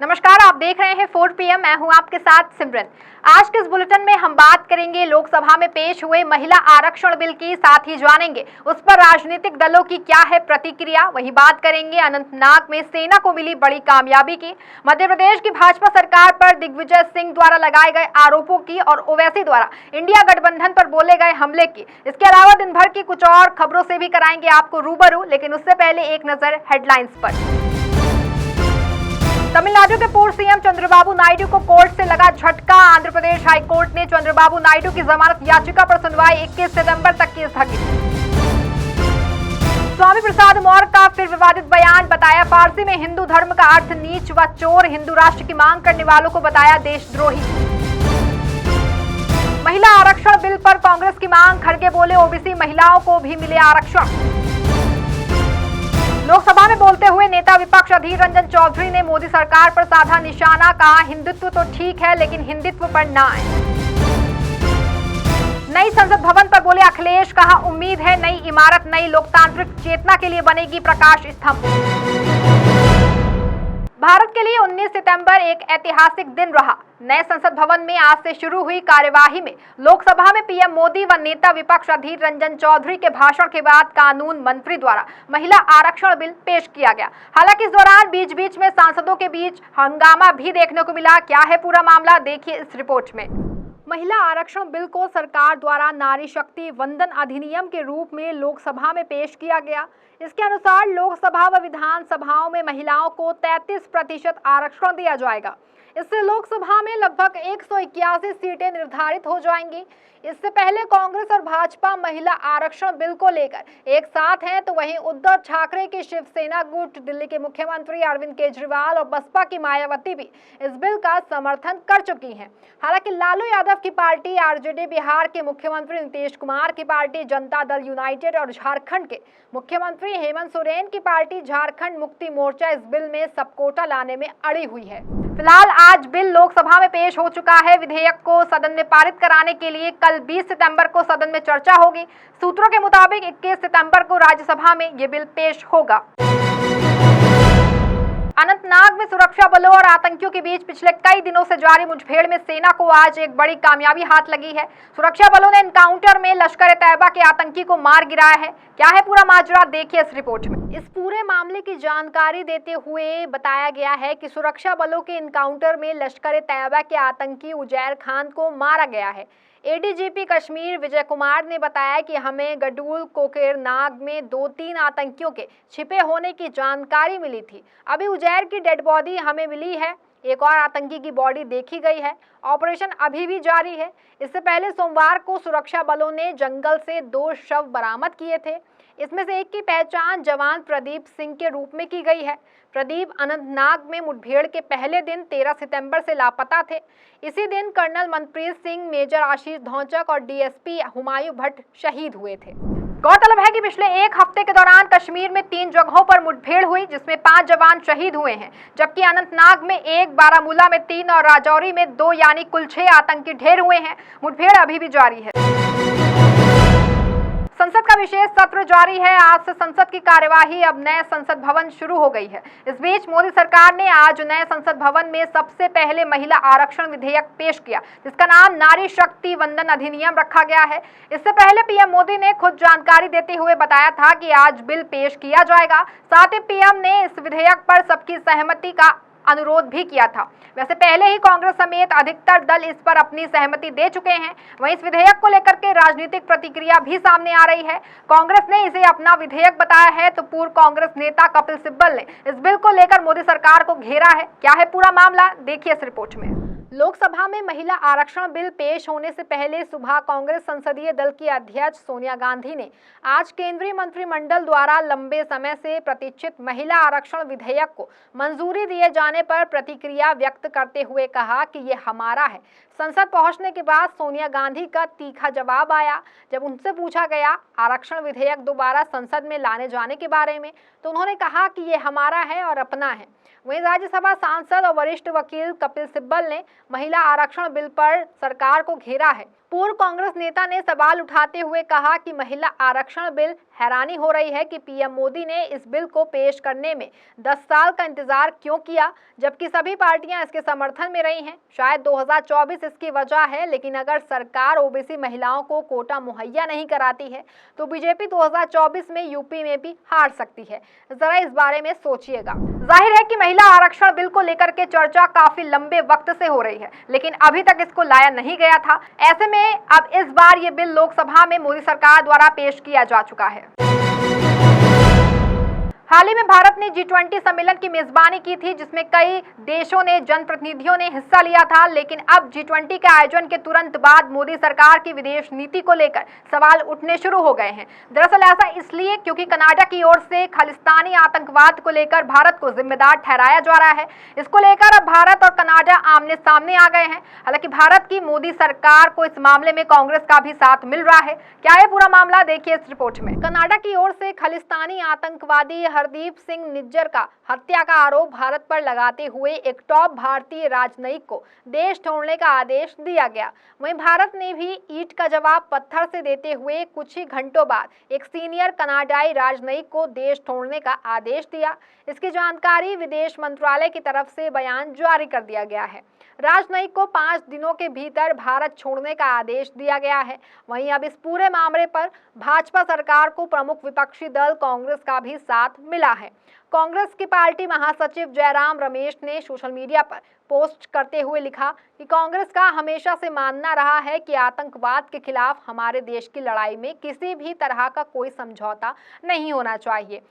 नमस्कार, आप देख रहे हैं 4 PM। मैं हूं आपके साथ सिमरन। आज के इस बुलेटिन में हम बात करेंगे लोकसभा में पेश हुए महिला आरक्षण बिल की, साथ ही जानेंगे उस पर राजनीतिक दलों की क्या है प्रतिक्रिया। वहीं बात करेंगे अनंतनाग में सेना को मिली बड़ी कामयाबी की, मध्य प्रदेश की भाजपा सरकार पर दिग्विजय सिंह द्वारा लगाए गए आरोपों की और ओवैसी द्वारा इंडिया गठबंधन पर बोले गए हमले की। इसके अलावा दिन भर की कुछ और खबरों से भी कराएंगे आपको रूबरू, लेकिन उससे पहले एक नजर हेडलाइंस पर। तमिलनाडु के पूर्व सीएम चंद्रबाबू नायडू को कोर्ट से लगा झटका। आंध्र प्रदेश हाईकोर्ट ने चंद्रबाबू नायडू की जमानत याचिका पर सुनवाई 21 सितंबर तक की स्थगित। स्वामी प्रसाद मौर्य का फिर विवादित बयान, बताया फारसी में हिंदू धर्म का अर्थ नीच व चोर, हिंदू राष्ट्र की मांग करने वालों को बताया देशद्रोही। महिला आरक्षण बिल पर कांग्रेस की मांग, खड़गे बोले ओबीसी महिलाओं को भी मिले आरक्षण। लोकसभा में बोलते हुए नेता विपक्ष अधीर रंजन चौधरी ने मोदी सरकार पर साधा निशाना, कहा हिंदुत्व तो ठीक है लेकिन हिंदुत्व पर ना आए। नई संसद भवन पर बोले अखिलेश, कहा उम्मीद है नई इमारत नई लोकतांत्रिक चेतना के लिए बनेगी प्रकाश स्तंभ। भारत के लिए 19 सितंबर एक ऐतिहासिक दिन रहा। नए संसद भवन में आज से शुरू हुई कार्यवाही में लोकसभा में पीएम मोदी व नेता विपक्ष अधीर रंजन चौधरी के भाषण के बाद कानून मंत्री द्वारा महिला आरक्षण बिल पेश किया गया। हालांकि इस दौरान बीच बीच में सांसदों के बीच हंगामा भी देखने को मिला। क्या है पूरा मामला, देखिए इस रिपोर्ट में। महिला आरक्षण बिल को सरकार द्वारा नारी शक्ति वंदन अधिनियम के रूप में लोकसभा में पेश किया गया। इसके अनुसार लोकसभा व विधानसभाओं में महिलाओं को 33% आरक्षण दिया जाएगा। इससे लोकसभा में लगभग 181 सीटें निर्धारित हो जाएंगी। इससे पहले कांग्रेस और भाजपा महिला आरक्षण बिल को लेकर एक साथ हैं, तो वहीं उद्धव ठाकरे की शिवसेना गुट, दिल्ली के मुख्यमंत्री अरविंद केजरीवाल और बसपा की मायावती भी इस बिल का समर्थन कर चुकी हैं। हालांकि लालू यादव की पार्टी आरजेडी, बिहार के मुख्यमंत्री नीतीश कुमार की पार्टी जनता दल यूनाइटेड और झारखंड के मुख्यमंत्री हेमंत सोरेन की पार्टी झारखंड मुक्ति मोर्चा इस बिल में सबकोटा लाने में अड़ी हुई है। फिलहाल आज बिल लोकसभा में पेश हो चुका है। विधेयक को सदन में पारित कराने के लिए कल 20 सितंबर को सदन में चर्चा होगी। सूत्रों के मुताबिक 21 सितंबर को राज्यसभा में ये बिल पेश होगा। अनंतनाग में सुरक्षा बलों और आतंकियों के बीच पिछले कई दिनों से जारी मुठभेड़ में सेना को आज एक बड़ी कामयाबी हाथ लगी है। सुरक्षा बलों ने एनकाउंटर में लश्कर-ए-तैयबा के आतंकी को मार गिराया है। क्या है पूरा माजरा, देखिए इस रिपोर्ट में। इस पूरे मामले की जानकारी देते हुए बताया गया है कि सुरक्षा बलों के एनकाउंटर में लश्कर-ए-तैयबा के आतंकी उजैर खान को मारा गया है। एडीजीपी कश्मीर विजय कुमार ने बताया कि हमें गडूल कोकेरनाग में 2-3 आतंकियों के छिपे होने की जानकारी मिली थी। अभी उजैर की डेड बॉडी हमें मिली है, एक और आतंकी की बॉडी देखी गई है। ऑपरेशन अभी भी जारी है। इससे पहले सोमवार को सुरक्षा बलों ने जंगल से 2 शव बरामद किए थे। इसमें से एक की पहचान जवान प्रदीप सिंह के रूप में की गई है। प्रदीप अनंतनाग में मुठभेड़ के पहले दिन 13 सितंबर से लापता थे। इसी दिन कर्नल मनप्रीत सिंह, मेजर आशीष धौंचक और डीएसपी हुमायूं भट्ट शहीद हुए थे। गौरतलब है कि पिछले एक हफ्ते के दौरान कश्मीर में 3 जगहों पर मुठभेड़ हुई, जिसमें 5 जवान शहीद हुए हैं, जबकि अनंतनाग में 1, बारामूला में 3 और राजौरी में 2 यानी कुल 6 आतंकी ढेर हुए हैं। मुठभेड़ अभी भी जारी है। संसद का विशेष सत्र जारी है। आज से संसद की कार्यवाही अब नए संसद भवन शुरू हो गई है। इस बीच मोदी सरकार ने आज नए संसद भवन में सबसे पहले महिला आरक्षण विधेयक पेश किया, जिसका नाम नारी शक्ति वंदन अधिनियम रखा गया है। इससे पहले पीएम मोदी ने खुद जानकारी देते हुए बताया था कि आज बिल पेश किया जाएगा। साथ ही पीएम ने इस विधेयक पर सबकी सहमति का अनुरोध भी किया था। वैसे पहले ही कांग्रेस समेत अधिकतर दल इस पर अपनी सहमति दे चुके हैं। वहीं इस विधेयक को लेकर के राजनीतिक प्रतिक्रिया भी सामने आ रही है। कांग्रेस ने इसे अपना विधेयक बताया है, तो पूर्व कांग्रेस नेता कपिल सिब्बल ने इस बिल को लेकर मोदी सरकार को घेरा है। क्या है पूरा मामला, देखिए इस रिपोर्ट में। लोकसभा में महिला आरक्षण बिल पेश होने से पहले सुबह कांग्रेस संसदीय दल की अध्यक्ष सोनिया गांधी ने आज केंद्रीय मंत्रिमंडल द्वारा लंबे समय से प्रतीक्षित महिला आरक्षण विधेयक को मंजूरी दिए जाने पर प्रतिक्रिया व्यक्त करते हुए कहा कि ये हमारा है। संसद पहुंचने के बाद सोनिया गांधी का तीखा जवाब आया। जब उनसे पूछा गया आरक्षण विधेयक दोबारा संसद में लाने जाने के बारे में, तो उन्होंने कहा कि ये हमारा है और अपना है। वहीं राज्यसभा सांसद और वरिष्ठ वकील कपिल सिब्बल ने महिला आरक्षण बिल पर सरकार को घेरा है। पूर्व कांग्रेस नेता ने सवाल उठाते हुए कहा कि महिला आरक्षण बिल, हैरानी हो रही है कि पीएम मोदी ने इस बिल को पेश करने में 10 साल का इंतजार क्यों किया, जबकि सभी पार्टियां इसके समर्थन में रही हैं। शायद 2024 इसकी वजह है, लेकिन अगर सरकार ओबीसी महिलाओं को कोटा मुहैया नहीं कराती है तो बीजेपी 2024 में यूपी में भी हार सकती है। जरा इस बारे में सोचिएगा। जाहिर है कि महिला आरक्षण बिल को लेकर के चर्चा काफी लंबे वक्त से हो रही है, लेकिन अभी तक इसको लाया नहीं गया था। ऐसे में अब इस बार ये बिल लोकसभा में मोदी सरकार द्वारा पेश किया जा चुका है। हाल ही में भारत ने G20 सम्मेलन की मेजबानी की थी, जिसमें कई देशों ने जनप्रतिनिधियों ने हिस्सा लिया था। लेकिन अब G20 के आयोजन के तुरंत बाद मोदी सरकार की विदेश नीति को लेकर सवाल उठने शुरू हो गए हैं। दरअसल ऐसा इसलिए क्योंकि कनाडा की ओर से खालिस्तानी आतंकवाद को लेकर भारत को जिम्मेदार ठहराया जा रहा है। इसको लेकर अब भारत और कनाडा आमने सामने आ गए हैं। हालांकि भारत की मोदी सरकार को इस मामले में कांग्रेस का भी साथ मिल रहा है। क्या है पूरा मामला, देखिए इस रिपोर्ट में। कनाडा की ओर से खालिस्तानी आतंकवादी हरदीप सिंह निज्जर का हत्या का आरोप भारत पर लगाते हुए एक टॉप भारतीय राजनयिक को देश छोड़ने का आदेश दिया गया। वहीं भारत ने भी ईंट का जवाब पत्थर से देते हुए कुछ ही घंटों बाद एक सीनियर कनाडाई राजनयिक को देश छोड़ने का आदेश दिया। इसकी जानकारी विदेश मंत्रालय की तरफ से बयान जारी कर दिया गया है। राजनयिक को 5 दिनों के भीतर भारत छोड़ने का आदेश दिया गया है। वहीं अब इस पूरे मामले पर भाजपा सरकार को प्रमुख विपक्षी दल कांग्रेस का भी साथ मिला है। कांग्रेस की पार्टी महासचिव जयराम रमेश ने सोशल मीडिया पर पोस्ट करते हुए लिखा कि कांग्रेस का हमेशा से मानना रहा है कि आतंकवाद के खिलाफ हमारे देश की लड़ाई में किसी भी तरह का कोई समझौता नहीं होना चाहिए।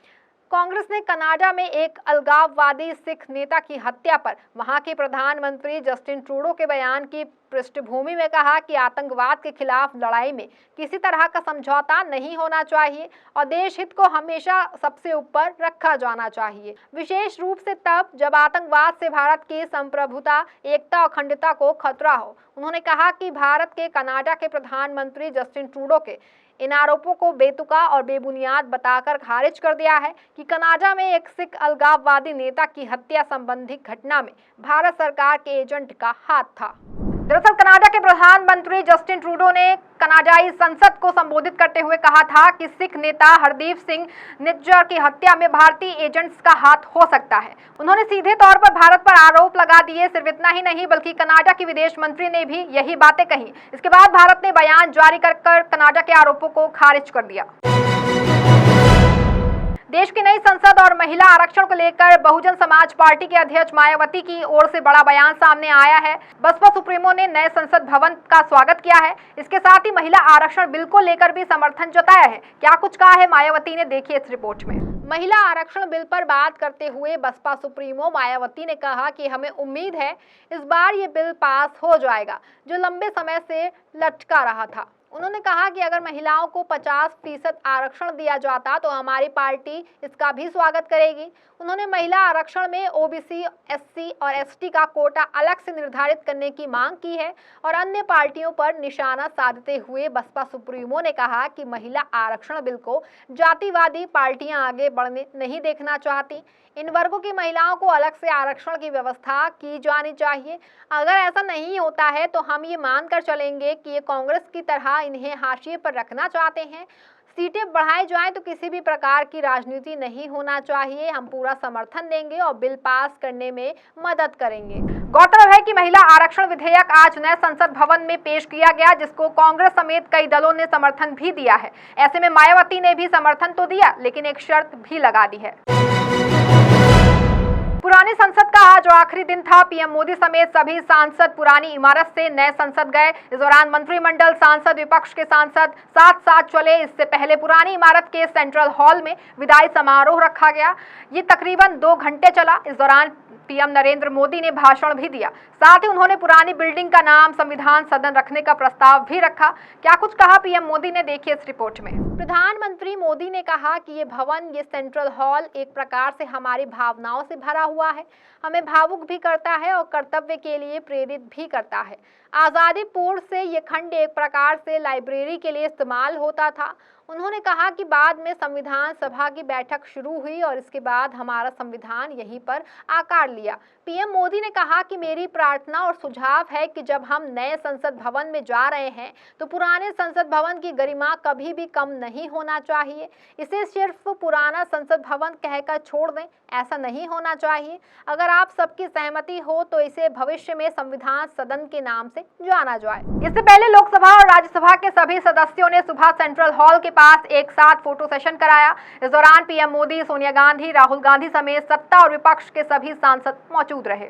कांग्रेस ने कनाडा में एक अलगाववादी सिख नेता की हत्या पर वहां के प्रधानमंत्री जस्टिन ट्रूडो के बयान की पृष्ठभूमि में कहा कि आतंकवाद के खिलाफ लड़ाई में किसी तरह का समझौता नहीं होना चाहिए और देश हित को हमेशा सबसे ऊपर रखा जाना चाहिए, विशेष रूप से तब जब आतंकवाद से भारत की संप्रभुता, एकता और अखंडता को खतरा हो। उन्होंने कहा कि भारत के कनाडा के प्रधानमंत्री जस्टिन ट्रूडो के इन आरोपों को बेतुका और बेबुनियाद बताकर खारिज कर दिया है कि कनाडा में एक सिख अलगाववादी नेता की हत्या संबंधी घटना में भारत सरकार के एजेंट का हाथ था। दरअसल कनाडा के प्रधानमंत्री जस्टिन ट्रूडो ने कनाडाई संसद को संबोधित करते हुए कहा था कि सिख नेता हरदीप सिंह निज्जर की हत्या में भारतीय एजेंट्स का हाथ हो सकता है। उन्होंने सीधे तौर पर भारत पर आरोप लगा दिए। सिर्फ इतना ही नहीं बल्कि कनाडा की विदेश मंत्री ने भी यही बातें कही। इसके बाद भारत ने बयान जारी कर कनाडा के आरोपों को खारिज कर दिया। देश की नई संसद और महिला आरक्षण को लेकर बहुजन समाज पार्टी के अध्यक्ष मायावती की ओर से बड़ा बयान सामने आया है। बसपा सुप्रीमो ने नए संसद भवन का स्वागत किया है। इसके साथ ही महिला आरक्षण बिल को लेकर भी समर्थन जताया है। क्या कुछ कहा है मायावती ने, देखिए इस रिपोर्ट में। महिला आरक्षण बिल पर बात करते हुए बसपा सुप्रीमो मायावती ने कहा कि हमें उम्मीद है इस बार ये बिल पास हो जाएगा, जो लंबे समय से लटका रहा था। उन्होंने कहा कि अगर महिलाओं को 50% आरक्षण दिया जाता तो हमारी पार्टी इसका भी स्वागत करेगी। उन्होंने महिला आरक्षण में ओबीसी, एससी और एसटी का कोटा अलग से निर्धारित करने की मांग की है और अन्य पार्टियों पर निशाना साधते हुए बसपा सुप्रीमो ने कहा कि महिला आरक्षण बिल को जातिवादी पार्टियां आगे बढ़ने नहीं देखना चाहती। इन वर्गों की महिलाओं को अलग से आरक्षण की व्यवस्था की जानी चाहिए। अगर ऐसा नहीं होता है तो हम ये मानकर चलेंगे कि ये कांग्रेस की तरह इन्हें हाशिए पर रखना चाहते हैं। सीटें बढ़ाई जाएं तो किसी भी प्रकार की राजनीति नहीं होना चाहिए। हम पूरा समर्थन देंगे और बिल पास करने में मदद करेंगे। गौरतलब है कि महिला आरक्षण विधेयक आज नए संसद भवन में पेश किया गया, जिसको कांग्रेस समेत कई दलों ने समर्थन भी दिया है। ऐसे में मायावती ने भी समर्थन तो दिया, लेकिन एक शर्त भी लगा दी है। पुरानी संसद का आज आखिरी दिन था। पीएम मोदी समेत सभी सांसद पुरानी इमारत से नए संसद गए। इस दौरान मंत्रिमंडल, सांसद, विपक्ष के सांसद साथ साथ चले। इससे पहले पुरानी इमारत के सेंट्रल हॉल में विदाई समारोह रखा गया। ये तकरीबन 2 घंटे चला। इस दौरान पीएम नरेंद्र मोदी ने भाषण भी दिया। साथ ही उन्होंने पुरानी बिल्डिंग का नाम संविधान सदन रखने का प्रस्ताव भी रखा। क्या कुछ कहा पीएम मोदी ने, देखिए इस रिपोर्ट में। प्रधानमंत्री मोदी ने कहा कि ये भवन, ये सेंट्रल हॉल एक प्रकार से हमारी भावनाओं से भरा हुआ है, हमें भावुक भी करता है और कर्तव्य के लिए प्रेरित भी करता है। आज़ादी पूर्व से ये खंड एक प्रकार से लाइब्रेरी के लिए इस्तेमाल होता था। उन्होंने कहा कि बाद में संविधान सभा की बैठक शुरू हुई और इसके बाद हमारा संविधान यहीं पर आकार लिया। पीएम मोदी ने कहा कि मेरी प्रार्थना और सुझाव है कि जब हम नए संसद भवन में जा रहे हैं तो पुराने संसद भवन की गरिमा कभी भी कम नहीं होना चाहिए। इसे सिर्फ पुराना संसद भवन कहकर छोड़ दें, ऐसा नहीं होना चाहिए। अगर आप सबकी सहमति हो तो इसे भविष्य में संविधान सदन के नाम से जाना जाए। इससे पहले लोकसभा और राज्यसभा के सभी सदस्यों ने सुबह सेंट्रल हॉल के पास एक साथ फोटो सेशन कराया। इस दौरान पीएम मोदी, सोनिया गांधी, राहुल गांधी समेत सत्ता और विपक्ष के सभी सांसद मौजूद रहे।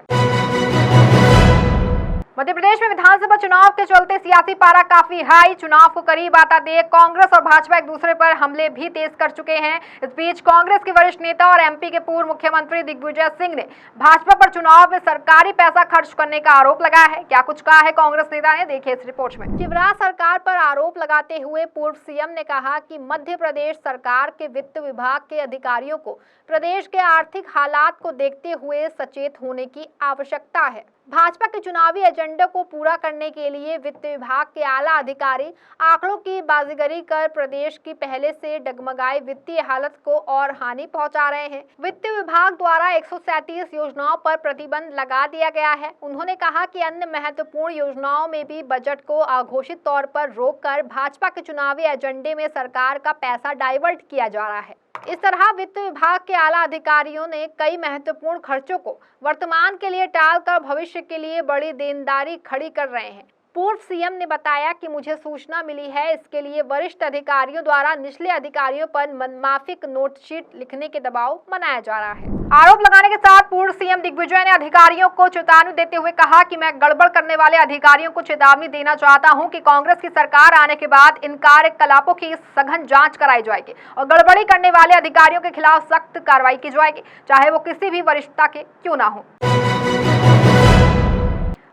मध्य प्रदेश में विधानसभा चुनाव के चलते सियासी पारा काफी हाई। चुनाव को करीब आता देख कांग्रेस और भाजपा एक दूसरे पर हमले भी तेज कर चुके हैं। इस बीच कांग्रेस के वरिष्ठ नेता और एमपी के पूर्व मुख्यमंत्री दिग्विजय सिंह ने भाजपा पर चुनाव में सरकारी पैसा खर्च करने का आरोप लगाया है। क्या कुछ कहा है कांग्रेस नेता ने, देखिए इस रिपोर्ट में। शिवराज सरकार पर आरोप लगाते हुए पूर्व सीएम ने कहा कि मध्य प्रदेश सरकार के वित्त विभाग के अधिकारियों को प्रदेश के आर्थिक हालात को देखते हुए सचेत होने की आवश्यकता है। भाजपा के चुनावी एजेंडे को पूरा करने के लिए वित्त विभाग के आला अधिकारी आंकड़ों की बाजीगरी कर प्रदेश की पहले से डगमगाई वित्तीय हालत को और हानि पहुंचा रहे हैं। वित्त विभाग द्वारा 137 योजनाओं पर प्रतिबंध लगा दिया गया है। उन्होंने कहा कि अन्य महत्वपूर्ण योजनाओं में भी बजट को अघोषित तौर पर रोककर भाजपा के चुनावी एजेंडे में सरकार का पैसा डाइवर्ट किया जा रहा है। इस तरह वित्त विभाग के आला अधिकारियों ने कई महत्वपूर्ण खर्चों को वर्तमान के लिए टालकर भविष्य के लिए बड़ी देनदारी खड़ी कर रहे हैं। पूर्व सीएम ने बताया कि मुझे सूचना मिली है, इसके लिए वरिष्ठ अधिकारियों द्वारा निचले अधिकारियों पर मनमाफिक नोटशीट लिखने के दबाव बनाया जा रहा है। आरोप लगाने के साथ पूर्व सीएम दिग्विजय ने अधिकारियों को चेतावनी देते हुए कहा कि मैं गड़बड़ करने वाले अधिकारियों को चेतावनी देना चाहता हूं कि कांग्रेस की सरकार आने के बाद इन कार्यकलापों की सघन जांच कराई जाएगी और गड़बड़ी करने वाले अधिकारियों के खिलाफ सख्त कार्रवाई की जाएगी, चाहे वो किसी भी वरिष्ठता के क्यों ना हो।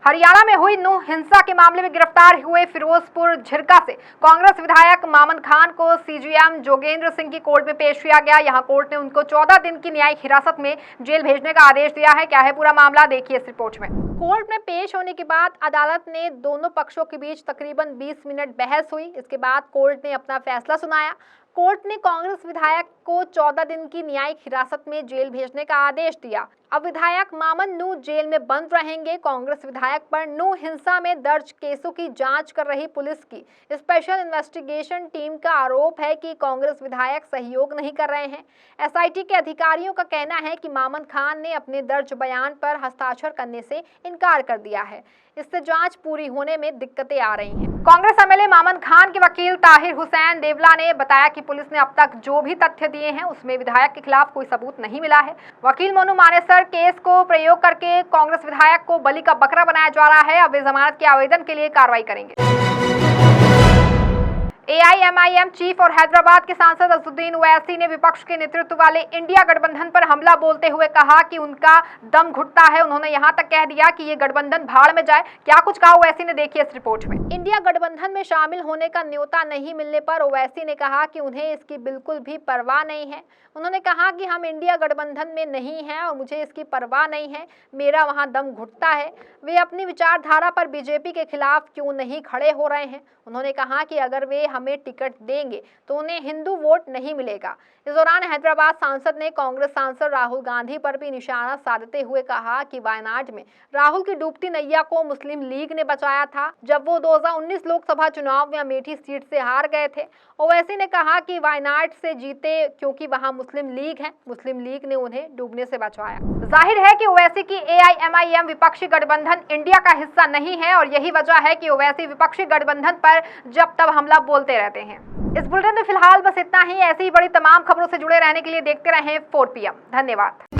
हरियाणा में हुई नूह हिंसा के मामले में गिरफ्तार हुए फिरोजपुर झिरका से कांग्रेस विधायक मामन खान को सीजीएम जोगेंद्र सिंह की कोर्ट में पेश किया गया। यहां कोर्ट ने उनको 14 दिन की न्यायिक हिरासत में जेल भेजने का आदेश दिया है। क्या है पूरा मामला, देखिए इस रिपोर्ट में। कोर्ट में पेश होने के बाद अदालत ने दोनों पक्षों के बीच तकरीबन 20 मिनट बहस हुई। इसके बाद कोर्ट ने अपना फैसला सुनाया। कोर्ट ने कांग्रेस विधायक को 14 दिन की न्यायिक हिरासत में जेल भेजने का आदेश दिया। अब विधायक मामन नूह जेल में बंद रहेंगे। कांग्रेस विधायक पर नूह हिंसा में दर्ज केसों की जांच कर रही पुलिस की स्पेशल इन्वेस्टिगेशन टीम का आरोप है कि कांग्रेस विधायक सहयोग नहीं कर रहे हैं। एसआईटी के अधिकारियों का कहना है कि मामन खान ने अपने दर्ज बयान पर हस्ताक्षर करने से इनकार कर दिया है। इससे जांच पूरी होने में दिक्कतें आ रही हैं। कांग्रेस एमएलए मामन खान के वकील ताहिर हुसैन देवला ने बताया कि पुलिस ने अब तक जो भी तथ्य दिए हैं उसमें विधायक के खिलाफ कोई सबूत नहीं मिला है। वकील मोनू मानेसर केस को प्रयोग करके कांग्रेस विधायक को बलि का बकरा बनाया जा रहा है। अब वे जमानत के आवेदन के लिए कार्रवाई करेंगे। एआईएमआईएम चीफ और हैदराबाद के सांसद असदुद्दीन ओवैसी ने विपक्ष के नेतृत्व वाले इंडिया गठबंधन पर हमला बोलते हुए कहा कि उनका दम घुटता है। उन्होंने यहां तक कह दिया कि ये गठबंधन भाड़ में जाए। क्या कुछ कहा ओवैसी ने, देखिए इस रिपोर्ट में। इंडिया गठबंधन में शामिल होने का न्योता नहीं मिलने पर ओवैसी ने कहा कि उन्हें इसकी बिल्कुल भी परवाह नहीं है। उन्होंने कहा कि हम इंडिया गठबंधन में नहीं हैं और मुझे इसकी परवाह नहीं है, मेरा वहां दम घुटता है। वे अपनी विचारधारा पर बीजेपी के खिलाफ क्यों नहीं खड़े हो रहे हैं। उन्होंने कहा कि अगर वे हमें टिकट देंगे तो उन्हें हिंदू वोट नहीं मिलेगा। इस दौरान हैदराबाद सांसद ने कांग्रेस सांसद राहुल गांधी पर भी निशाना साधते हुए कहा कि वायनाड में राहुल की डूबती नैया को मुस्लिम लीग ने बचाया था जब वो 2019 लोकसभा चुनाव में अमेठी सीट से हार गए थे। ओवैसी ने कहा कि वायनाड से जीते क्योंकि वहां मुस्लिम लीग है, मुस्लिम लीग ने उन्हें डूबने से बचाया। जाहिर है कि ओवैसी की एआईएमआईएम विपक्षी गठबंधन इंडिया का हिस्सा नहीं है और यही वजह है कि ओवैसी विपक्षी गठबंधन पर जब तब हमला बोलते रहते हैं। इस बुलेटिन में फिलहाल बस इतना ही। ऐसी ही बड़ी तमाम खबरों से जुड़े रहने के लिए देखते रहें 4PM। धन्यवाद।